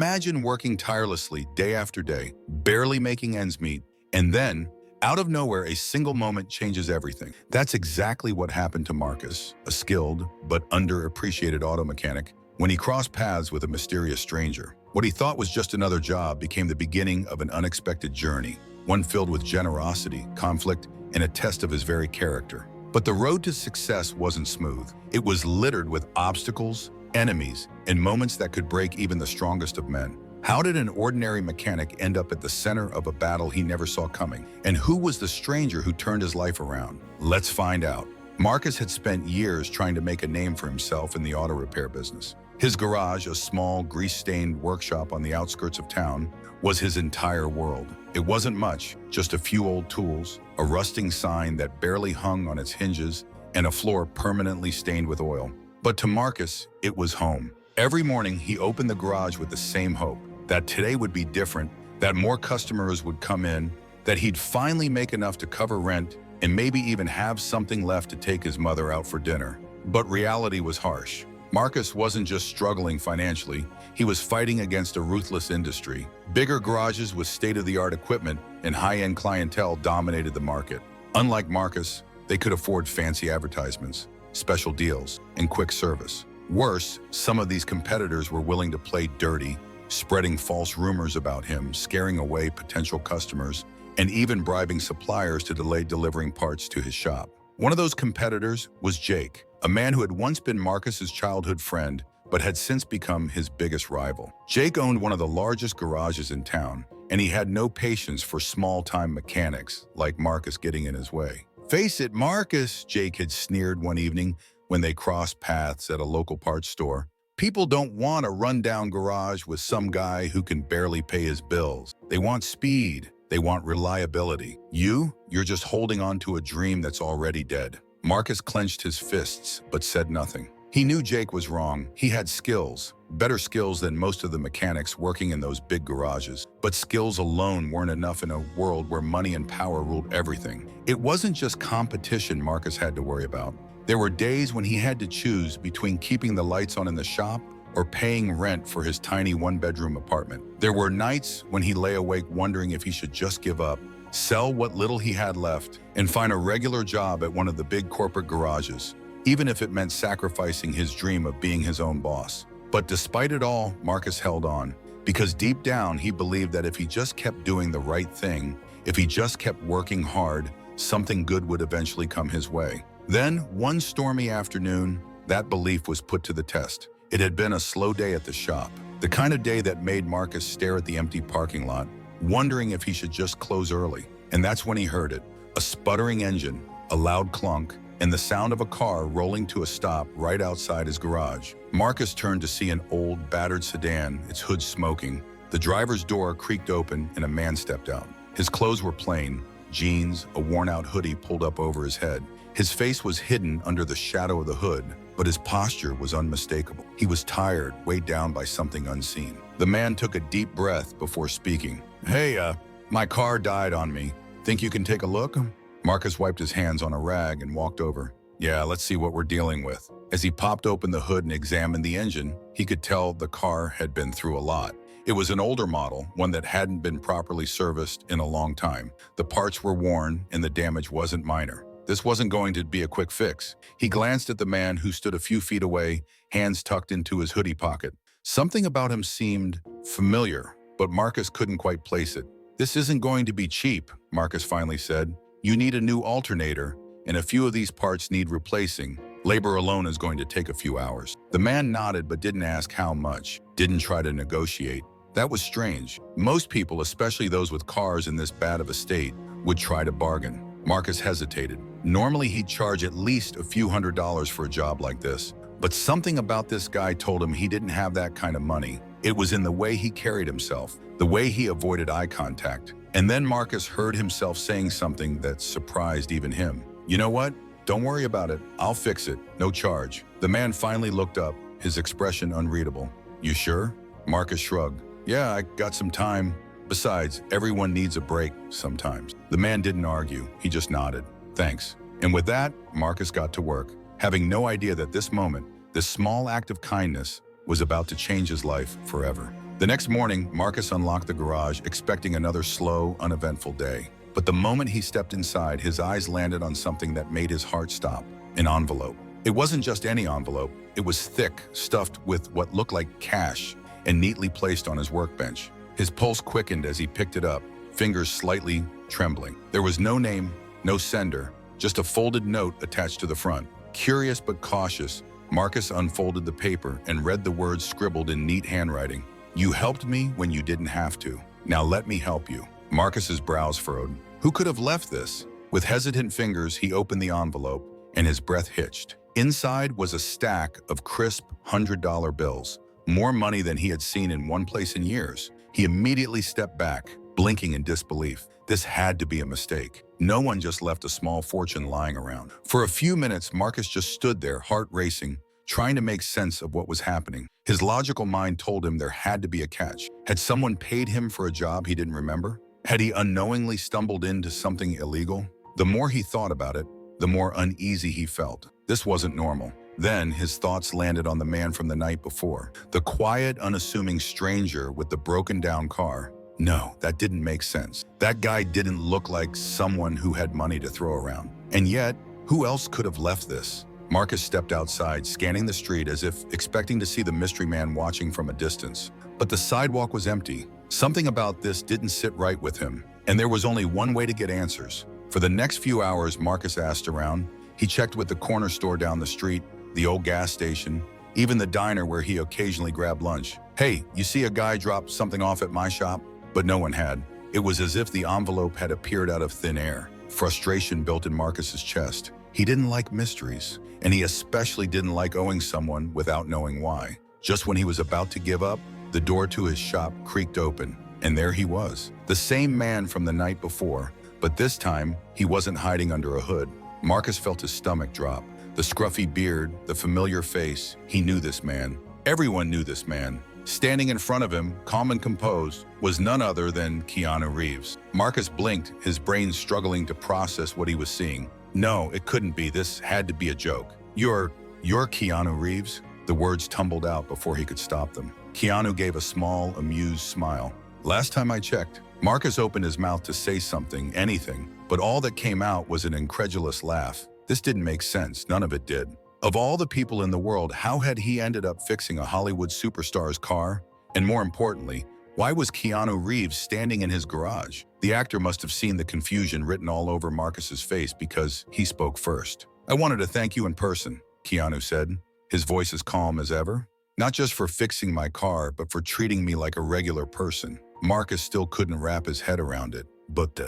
Imagine working tirelessly day after day, barely making ends meet, and then, out of nowhere, a single moment changes everything. That's exactly what happened to Marcus, a skilled but underappreciated auto mechanic, when he crossed paths with a mysterious stranger. What he thought was just another job became the beginning of an unexpected journey, one filled with generosity, conflict, and a test of his very character. But the road to success wasn't smooth. It was littered with obstacles, enemies, and moments that could break even the strongest of men. How did an ordinary mechanic end up at the center of a battle he never saw coming? And who was the stranger who turned his life around? Let's find out. Marcus had spent years trying to make a name for himself in the auto repair business. His garage, a small, grease-stained workshop on the outskirts of town, was his entire world. It wasn't much, just a few old tools, a rusting sign that barely hung on its hinges, and a floor permanently stained with oil. But to Marcus, it was home. Every morning, he opened the garage with the same hope, that today would be different, that more customers would come in, that he'd finally make enough to cover rent, and maybe even have something left to take his mother out for dinner. But reality was harsh. Marcus wasn't just struggling financially, he was fighting against a ruthless industry. Bigger garages with state-of-the-art equipment and high-end clientele dominated the market. Unlike Marcus, they could afford fancy advertisements, special deals, and quick service. Worse, some of these competitors were willing to play dirty, spreading false rumors about him, scaring away potential customers, and even bribing suppliers to delay delivering parts to his shop. One of those competitors was Jake, a man who had once been Marcus's childhood friend, but had since become his biggest rival. Jake owned one of the largest garages in town, and he had no patience for small-time mechanics like Marcus getting in his way. "Face it, Marcus," Jake had sneered one evening when they crossed paths at a local parts store. "People don't want a rundown garage with some guy who can barely pay his bills. They want speed. They want reliability. You're just holding on to a dream that's already dead." Marcus clenched his fists, but said nothing. He knew Jake was wrong. He had skills, better skills than most of the mechanics working in those big garages. But skills alone weren't enough in a world where money and power ruled everything. It wasn't just competition Marcus had to worry about. There were days when he had to choose between keeping the lights on in the shop or paying rent for his tiny one-bedroom apartment. There were nights when he lay awake wondering if he should just give up, sell what little he had left, and find a regular job at one of the big corporate garages, even if it meant sacrificing his dream of being his own boss. But despite it all, Marcus held on, because deep down he believed that if he just kept doing the right thing, if he just kept working hard, something good would eventually come his way. Then, one stormy afternoon, that belief was put to the test. It had been a slow day at the shop, the kind of day that made Marcus stare at the empty parking lot, wondering if he should just close early. And that's when he heard it, a sputtering engine, a loud clunk, and the sound of a car rolling to a stop right outside his garage. Marcus turned to see an old, battered sedan, its hood smoking. The driver's door creaked open and a man stepped out. His clothes were plain, jeans, a worn-out hoodie pulled up over his head. His face was hidden under the shadow of the hood, but his posture was unmistakable. He was tired, weighed down by something unseen. The man took a deep breath before speaking. "Hey, my car died on me. Think you can take a look?" Marcus wiped his hands on a rag and walked over. "Yeah, let's see what we're dealing with." As he popped open the hood and examined the engine, he could tell the car had been through a lot. It was an older model, one that hadn't been properly serviced in a long time. The parts were worn and the damage wasn't minor. This wasn't going to be a quick fix. He glanced at the man who stood a few feet away, hands tucked into his hoodie pocket. Something about him seemed familiar, but Marcus couldn't quite place it. "This isn't going to be cheap," Marcus finally said. "You need a new alternator, and a few of these parts need replacing. Labor alone is going to take a few hours." The man nodded but didn't ask how much, didn't try to negotiate. That was strange. Most people, especially those with cars in this bad of a state, would try to bargain. Marcus hesitated. Normally he'd charge at least a few $100s for a job like this, but something about this guy told him he didn't have that kind of money. It was in the way he carried himself, the way he avoided eye contact. And then Marcus heard himself saying something that surprised even him. "You know what? Don't worry about it. I'll fix it. No charge." The man finally looked up, his expression unreadable. "You sure?" Marcus shrugged. "Yeah, I got some time. Besides, everyone needs a break sometimes." The man didn't argue. He just nodded. "Thanks." And with that, Marcus got to work, having no idea that this moment, this small act of kindness, was about to change his life forever. The next morning, Marcus unlocked the garage, expecting another slow, uneventful day. But the moment he stepped inside, his eyes landed on something that made his heart stop: an envelope. It wasn't just any envelope. It was thick, stuffed with what looked like cash, and neatly placed on his workbench. His pulse quickened as he picked it up, fingers slightly trembling. There was no name, no sender, just a folded note attached to the front. Curious but cautious, Marcus unfolded the paper and read the words scribbled in neat handwriting. "You helped me when you didn't have to. Now let me help you." Marcus's brows furrowed. Who could have left this? With hesitant fingers, he opened the envelope, and his breath hitched. Inside was a stack of crisp $100 bills, more money than he had seen in one place in years. He immediately stepped back, blinking in disbelief. This had to be a mistake. No one just left a small fortune lying around. For a few minutes, Marcus just stood there, heart racing, trying to make sense of what was happening. His logical mind told him there had to be a catch. Had someone paid him for a job he didn't remember? Had he unknowingly stumbled into something illegal? The more he thought about it, the more uneasy he felt. This wasn't normal. Then his thoughts landed on the man from the night before. The quiet, unassuming stranger with the broken-down car. No, that didn't make sense. That guy didn't look like someone who had money to throw around. And yet, who else could have left this? Marcus stepped outside, scanning the street as if expecting to see the mystery man watching from a distance. But the sidewalk was empty. Something about this didn't sit right with him, and there was only one way to get answers. For the next few hours, Marcus asked around. He checked with the corner store down the street, the old gas station, even the diner where he occasionally grabbed lunch. "Hey, you see a guy drop something off at my shop?" But no one had. It was as if the envelope had appeared out of thin air. Frustration built in Marcus's chest. He didn't like mysteries, and he especially didn't like owing someone without knowing why. Just when he was about to give up, the door to his shop creaked open, and there he was, the same man from the night before, but this time he wasn't hiding under a hood. Marcus felt his stomach drop. The scruffy beard, the familiar face, he knew this man. Everyone knew this man. Standing in front of him, calm and composed, was none other than Keanu Reeves. Marcus blinked, his brain struggling to process what he was seeing. No, it couldn't be. This had to be a joke. You're Keanu Reeves?" The words tumbled out before he could stop them. Keanu gave a small, amused smile. "Last time I checked." Marcus opened his mouth to say something, anything, but all that came out was an incredulous laugh. This didn't make sense. None of it did. Of all the people in the world, how had he ended up fixing a Hollywood superstar's car? And more importantly, why was Keanu Reeves standing in his garage? The actor must have seen the confusion written all over Marcus's face because he spoke first. "I wanted to thank you in person," Keanu said, his voice as calm as ever. "Not just for fixing my car, but for treating me like a regular person." Marcus still couldn't wrap his head around it. But,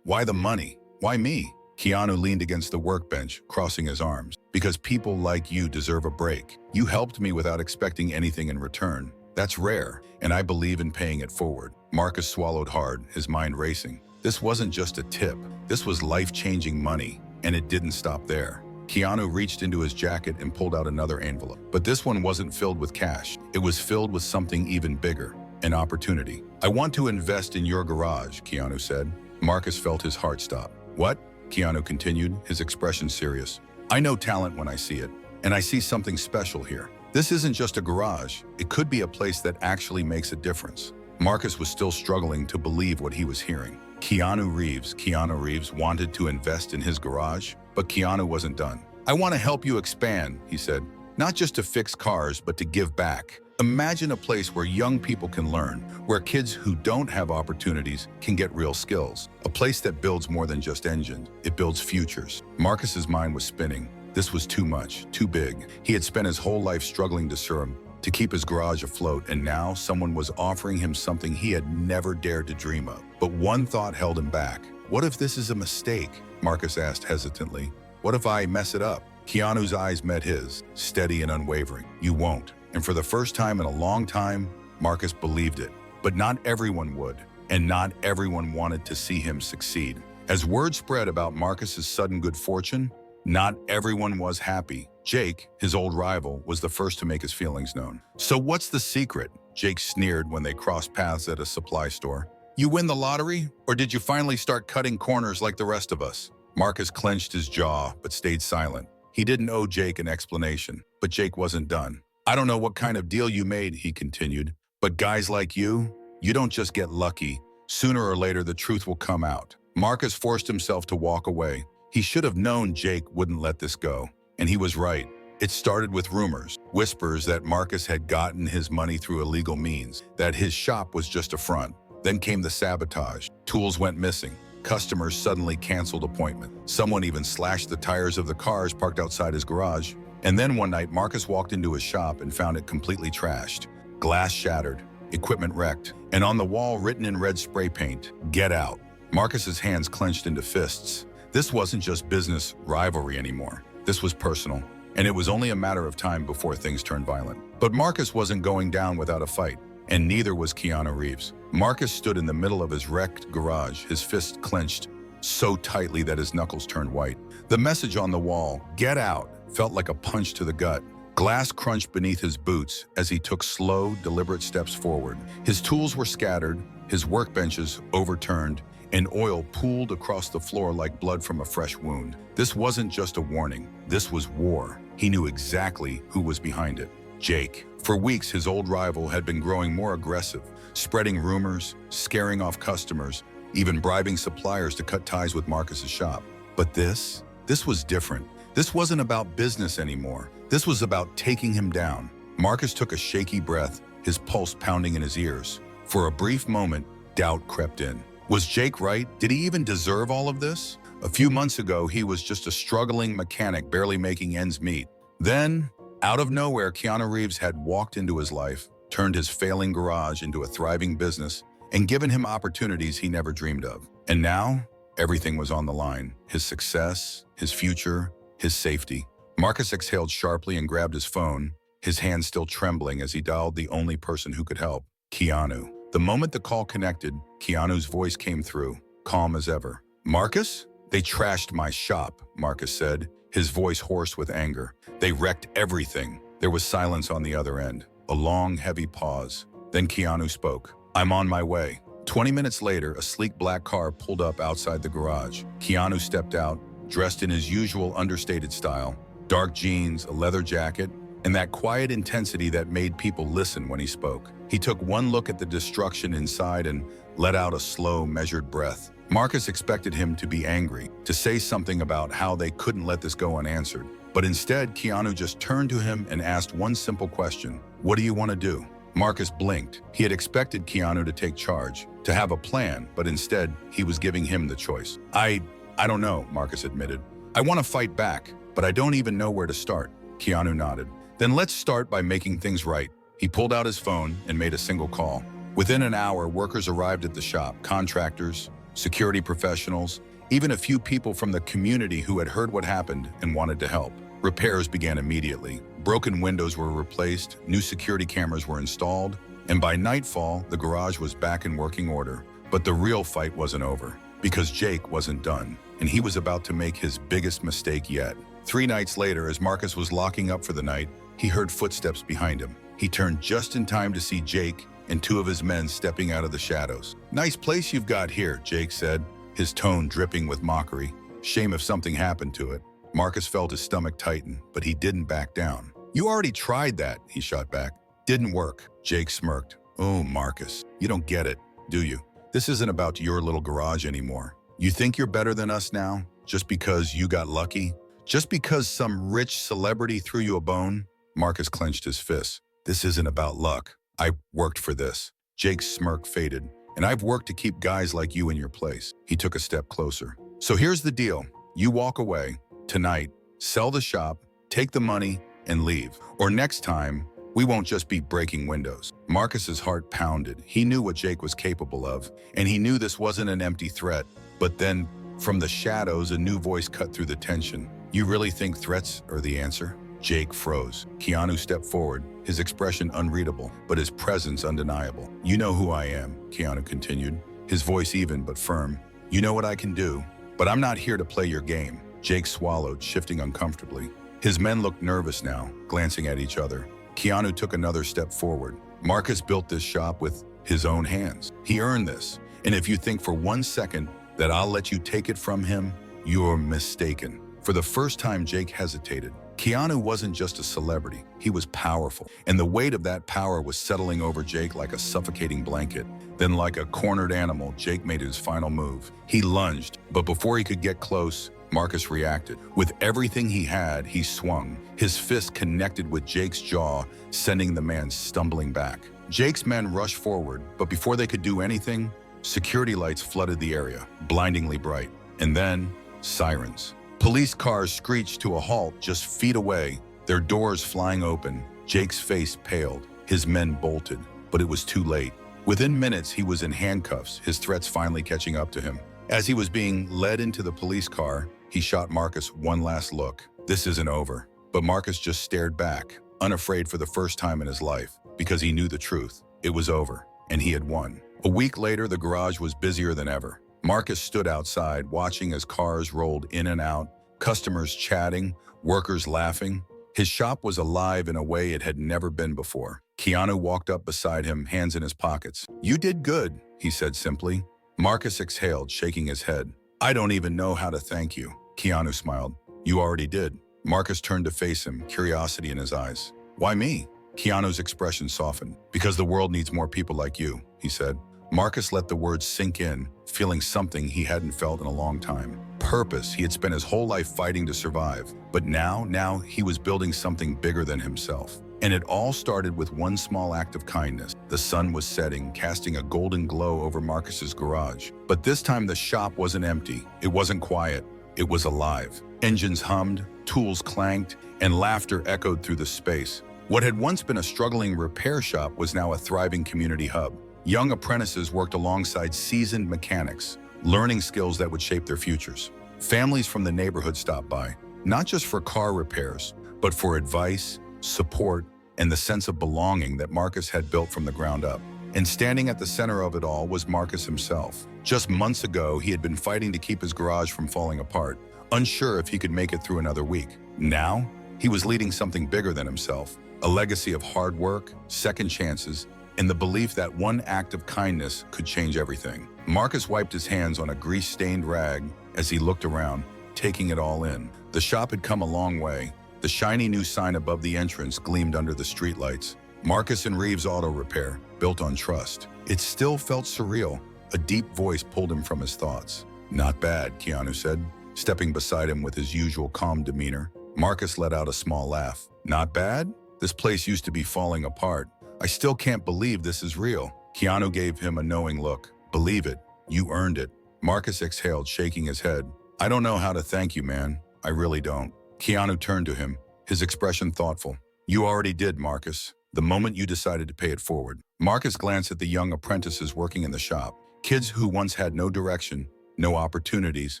why the money? Why me? Keanu leaned against the workbench, crossing his arms. "Because people like you deserve a break. You helped me without expecting anything in return. That's rare, and I believe in paying it forward." Marcus swallowed hard, his mind racing. This wasn't just a tip. This was life-changing money, and it didn't stop there. Keanu reached into his jacket and pulled out another envelope. But this one wasn't filled with cash. It was filled with something even bigger, an opportunity. "I want to invest in your garage," Keanu said. Marcus felt his heart stop. "What?" Keanu continued, his expression serious. "I know talent when I see it, and I see something special here. This isn't just a garage. It could be a place that actually makes a difference." Marcus was still struggling to believe what he was hearing. Keanu Reeves wanted to invest in his garage, but Keanu wasn't done. "I want to help you expand," he said. "Not just to fix cars, but to give back. Imagine a place where young people can learn, where kids who don't have opportunities can get real skills. A place that builds more than just engines. It builds futures." Marcus's mind was spinning. This was too much, too big. He had spent his whole life struggling to keep his garage afloat, and now someone was offering him something he had never dared to dream of. But one thought held him back. "What if this is a mistake?" Marcus asked hesitantly. "What if I mess it up?" Keanu's eyes met his, steady and unwavering. "You won't." And for the first time in a long time, Marcus believed it. But not everyone would, and not everyone wanted to see him succeed. As word spread about Marcus's sudden good fortune, not everyone was happy. Jake, his old rival, was the first to make his feelings known. "So what's the secret?" Jake sneered when they crossed paths at a supply store. "You win the lottery? Or did you finally start cutting corners like the rest of us?" Marcus clenched his jaw, but stayed silent. He didn't owe Jake an explanation, but Jake wasn't done. "I don't know what kind of deal you made," he continued, But guys like you don't just get lucky. Sooner or later, the truth will come out. Marcus forced himself to walk away. He should have known Jake wouldn't let this go. And he was right. It started with rumors, whispers that Marcus had gotten his money through illegal means, that his shop was just a front. Then came the sabotage. Tools went missing. Customers suddenly canceled appointments. Someone even slashed the tires of the cars parked outside his garage. And then one night, Marcus walked into his shop and found it completely trashed. Glass shattered, equipment wrecked, and on the wall written in red spray paint, "Get out." Marcus's hands clenched into fists. This wasn't just business rivalry anymore. This was personal, and it was only a matter of time before things turned violent. But Marcus wasn't going down without a fight, and neither was Keanu Reeves. Marcus stood in the middle of his wrecked garage, his fists clenched so tightly that his knuckles turned white. The message on the wall, "Get out," felt like a punch to the gut. Glass crunched beneath his boots as he took slow, deliberate steps forward. His tools were scattered, his workbenches overturned, and oil pooled across the floor like blood from a fresh wound. This wasn't just a warning. This was war. He knew exactly who was behind it. Jake. For weeks, his old rival had been growing more aggressive, spreading rumors, scaring off customers, even bribing suppliers to cut ties with Marcus's shop. But this was different. This wasn't about business anymore. This was about taking him down. Marcus took a shaky breath, his pulse pounding in his ears. For a brief moment, doubt crept in. Was Jake right? Did he even deserve all of this? A few months ago, he was just a struggling mechanic barely making ends meet. Then, out of nowhere, Keanu Reeves had walked into his life, turned his failing garage into a thriving business, and given him opportunities he never dreamed of. And now, everything was on the line. His success, his future, his safety. Marcus exhaled sharply and grabbed his phone, his hand still trembling as he dialed the only person who could help, Keanu. The moment the call connected, Keanu's voice came through, calm as ever. "Marcus? They trashed my shop," Marcus said, his voice hoarse with anger. "They wrecked everything." There was silence on the other end, a long, heavy pause. Then Keanu spoke. "I'm on my way." 20 minutes later, a sleek black car pulled up outside the garage. Keanu stepped out, dressed in his usual understated style, dark jeans, a leather jacket, and that quiet intensity that made people listen when he spoke. He took one look at the destruction inside and let out a slow, measured breath. Marcus expected him to be angry, to say something about how they couldn't let this go unanswered. But instead, Keanu just turned to him and asked one simple question. "What do you want to do?" Marcus blinked. He had expected Keanu to take charge, to have a plan, but instead, he was giving him the choice. I don't know," Marcus admitted. "I want to fight back, but I don't even know where to start." Keanu nodded. "Then let's start by making things right." He pulled out his phone and made a single call. Within an hour, workers arrived at the shop, contractors, security professionals, even a few people from the community who had heard what happened and wanted to help. Repairs began immediately. Broken windows were replaced, new security cameras were installed, and by nightfall, the garage was back in working order. But the real fight wasn't over, because Jake wasn't done, and he was about to make his biggest mistake yet. 3 nights later, as Marcus was locking up for the night, he heard footsteps behind him. He turned just in time to see Jake and 2 of his men stepping out of the shadows. "Nice place you've got here," Jake said, his tone dripping with mockery. "Shame if something happened to it." Marcus felt his stomach tighten, but he didn't back down. "You already tried that," he shot back. "Didn't work." Jake smirked. "Oh, Marcus, you don't get it, do you? This isn't about your little garage anymore. You think you're better than us now, just because you got lucky? Just because some rich celebrity threw you a bone?" Marcus clenched his fists. "This isn't about luck. I worked for this." Jake's smirk faded. "And I've worked to keep guys like you in your place." He took a step closer. "So here's the deal. You walk away, tonight, sell the shop, take the money, and leave. Or next time, we won't just be breaking windows." Marcus's heart pounded. He knew what Jake was capable of, and he knew this wasn't an empty threat. But then, from the shadows, a new voice cut through the tension. "You really think threats are the answer?" Jake froze. Keanu stepped forward, his expression unreadable, but his presence undeniable. "You know who I am," Keanu continued, his voice even but firm. "You know what I can do, but I'm not here to play your game." Jake swallowed, shifting uncomfortably. His men looked nervous now, glancing at each other. Keanu took another step forward. "Marcus built this shop with his own hands. He earned this. And if you think for 1 second that I'll let you take it from him, you're mistaken." For the first time, Jake hesitated. Keanu wasn't just a celebrity, he was powerful. And the weight of that power was settling over Jake like a suffocating blanket. Then, like a cornered animal, Jake made his final move. He lunged, but before he could get close, Marcus reacted. With everything he had, he swung. His fist connected with Jake's jaw, sending the man stumbling back. Jake's men rushed forward, but before they could do anything, security lights flooded the area, blindingly bright. And then, sirens. Police cars screeched to a halt just feet away, their doors flying open. Jake's face paled. His men bolted, but it was too late. Within minutes, he was in handcuffs, his threats finally catching up to him. As he was being led into the police car, he shot Marcus one last look. This isn't over. But Marcus just stared back, unafraid for the first time in his life, because he knew the truth. It was over, and he had won. A week later, the garage was busier than ever. Marcus stood outside, watching as cars rolled in and out, customers chatting, workers laughing. His shop was alive in a way it had never been before. Keanu walked up beside him, hands in his pockets. "You did good," he said simply. Marcus exhaled, shaking his head. "I don't even know how to thank you." Keanu smiled. "You already did." Marcus turned to face him, curiosity in his eyes. "Why me?" Keanu's expression softened. "Because the world needs more people like you," he said. Marcus let the words sink in, feeling something he hadn't felt in a long time. Purpose. He had spent his whole life fighting to survive. But now he was building something bigger than himself. And it all started with one small act of kindness. The sun was setting, casting a golden glow over Marcus's garage. But this time the shop wasn't empty. It wasn't quiet. It was alive. Engines hummed, tools clanked, and laughter echoed through the space. What had once been a struggling repair shop was now a thriving community hub. Young apprentices worked alongside seasoned mechanics, learning skills that would shape their futures. Families from the neighborhood stopped by, not just for car repairs, but for advice, support, and the sense of belonging that Marcus had built from the ground up. And standing at the center of it all was Marcus himself. Just months ago, he had been fighting to keep his garage from falling apart, unsure if he could make it through another week. Now, he was leading something bigger than himself, a legacy of hard work, second chances, and the belief that one act of kindness could change everything. Marcus wiped his hands on a grease-stained rag as he looked around, taking it all in. The shop had come a long way. The shiny new sign above the entrance gleamed under the streetlights. Marcus and Reeves Auto Repair, built on trust. It still felt surreal. A deep voice pulled him from his thoughts. "Not bad," Keanu said, stepping beside him with his usual calm demeanor. Marcus let out a small laugh. "Not bad? This place used to be falling apart. I still can't believe this is real." Keanu gave him a knowing look. "Believe it. You earned it." Marcus exhaled, shaking his head. "I don't know how to thank you, man. I really don't." Keanu turned to him, his expression thoughtful. "You already did, Marcus, the moment you decided to pay it forward." Marcus glanced at the young apprentices working in the shop, kids who once had no direction, no opportunities,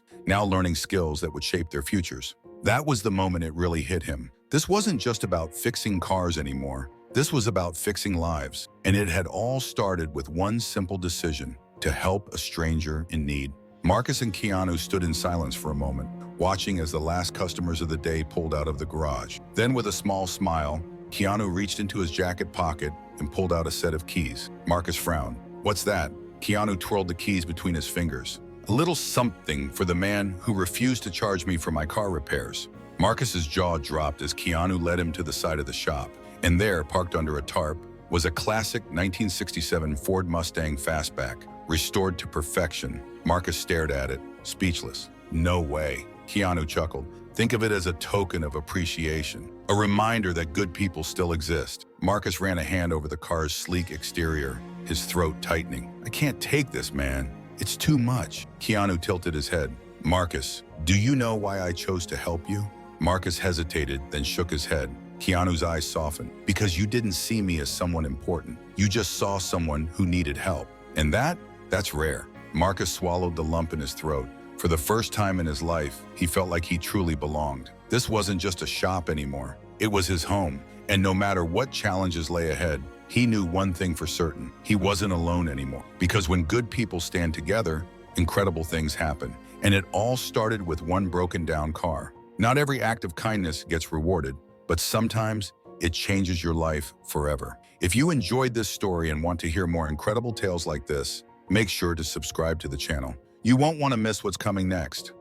now learning skills that would shape their futures. That was the moment it really hit him. This wasn't just about fixing cars anymore. This was about fixing lives, and it had all started with one simple decision: to help a stranger in need. Marcus and Keanu stood in silence for a moment, watching as the last customers of the day pulled out of the garage. Then, with a small smile, Keanu reached into his jacket pocket and pulled out a set of keys. Marcus frowned. "What's that?" Keanu twirled the keys between his fingers. "A little something for the man who refused to charge me for my car repairs." Marcus's jaw dropped as Keanu led him to the side of the shop. And there, parked under a tarp, was a classic 1967 Ford Mustang Fastback, restored to perfection. Marcus stared at it, speechless. "No way." Keanu chuckled. "Think of it as a token of appreciation, a reminder that good people still exist." Marcus ran a hand over the car's sleek exterior, his throat tightening. "I can't take this, man. It's too much." Keanu tilted his head. "Marcus, do you know why I chose to help you?" Marcus hesitated, then shook his head. Keanu's eyes softened. "Because you didn't see me as someone important. You just saw someone who needed help. And that's rare." Marcus swallowed the lump in his throat. For the first time in his life, he felt like he truly belonged. This wasn't just a shop anymore. It was his home. And no matter what challenges lay ahead, he knew one thing for certain: he wasn't alone anymore. Because when good people stand together, incredible things happen. And it all started with one broken down car. Not every act of kindness gets rewarded, but sometimes it changes your life forever. If you enjoyed this story and want to hear more incredible tales like this, make sure to subscribe to the channel. You won't want to miss what's coming next.